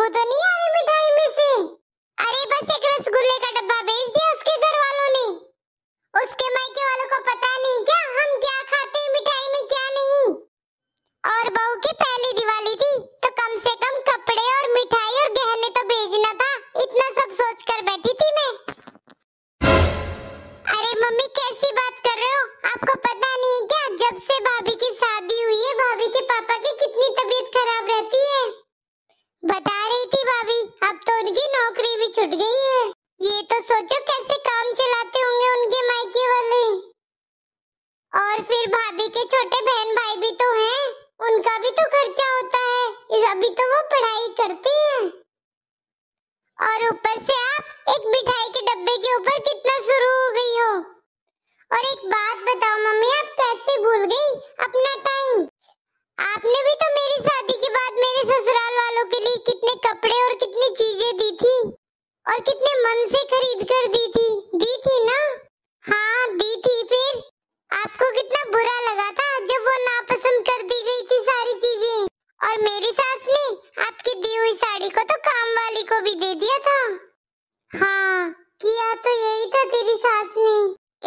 खुशबू तो नहीं आ रही मिठाई में से? अरे बस एक रसगुल्ले का डब्बा भेज दिया उसके घर वालों ने। उसके मायके वालों को पता नहीं क्या हम क्या खाते हैं मिठाई में क्या नहीं। और बहू की पहली दिवाली थी तो कम से कम कपड़े और मिठाई और गहने तो भेजना था, इतना सब सोच कर बैठी थी मैं। अरे मम्मी कैसी बात कर रहे हो? आपको पता नहीं है क्या जब से भाभी की शादी हुई है भाभी के पापा की कितनी तबीयत खराब रहती है। बता रही थी भाभी अब तो उनकी नौकरी भी छूट गई है। ये तो सोचो कैसे काम चलाते होंगे उनके मायके वाले। और फिर भाभी के छोटे बहन भाई भी तो हैं, उनका भी तो खर्चा होता है, अभी तो वो पढ़ाई करते हैं। और ऊपर से आप एक मिठाई के डब्बे के ऊपर कितना शुरू हो गई हो। और एक बात बताओ मम्मी, आप कैसे भूल गई अपना टाइम? आपने भी तो मेरी शादी के बाद मेरे ससुराल वालों के लिए कितने कपड़े और कितनी चीजें दी थी और कितने मन से खरीद कर दी थी ना? हाँ दी थी। फिर आपको कितना बुरा लगा था जब वो नापसंद कर दी गई थी सारी चीजें। और मेरी सास ने आपकी दी हुई साड़ी को तो काम वाली को भी दे दिया था। हाँ किया तो यही था तेरी सास ने।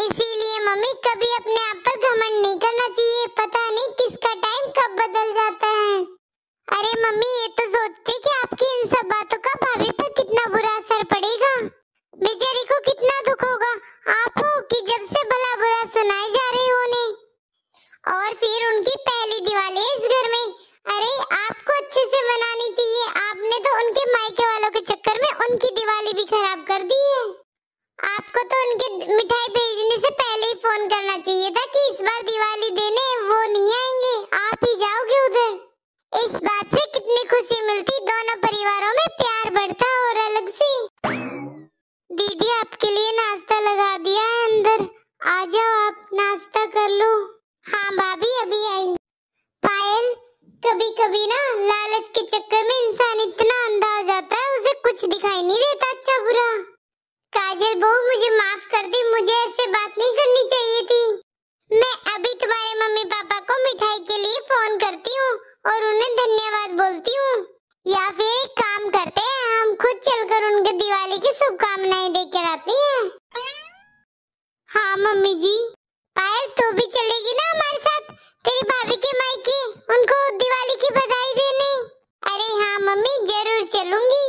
इसीलिए मम्मी कभी अपने आप पर घमंड नहीं करना चाहिए, पता नहीं किसका टाइम कब बदल जाता है। अरे मम्मी ये तो सोचते कि आपकी इन सब बातों का भाभी पर कितना बुरा असर पड़ेगा। बेचारी को कितना दुख होगा आप हो कि जब से भला बुरा सुनाए जा रहे हो उन्हें। और फिर उनकी पहली दिवाली है इस घर में। अरे आपको अच्छे से मनानी चाहिए, आपने तो उनके मायके वालों के चक्कर में उनकी दिवाली भी खराब कर दी है। आपको तो उनके मिठाई भेजने से पहले ही फोन करना चाहिए था कि इस बार दिवाली देने वो नहीं आएंगे, आप ही जाओगे उधर। इस बात से कितनी खुशी मिलती, दोनों परिवारों में प्यार बढ़ता और अलग से। दीदी आपके लिए नाश्ता लगा दिया है अंदर, आ जाओ आप नाश्ता कर लो। हाँ भाभी अभी आई। पायल कभी कभी ना लालच के चक्कर में इंसान इतना अंधा हो जाता है उसे कुछ दिखाई नहीं देता अच्छा बुरा। काजल बहू मुझे माफ कर दी, मुझे ऐसे बात नहीं करनी चाहिए थी। मैं अभी तुम्हारे मम्मी पापा को मिठाई के लिए फोन करती हूँ और उन्हें धन्यवाद बोलती हूँ। या फिर एक काम करते हैं हम खुद चलकर उनके दिवाली की शुभकामनाएं देकर आते हैं। हाँ मम्मी जी। पायल तू भी चलेगी ना हमारे साथ तेरी भाभी के मायके उनको दिवाली की बधाई देने? अरे हाँ मम्मी जरूर चलूंगी।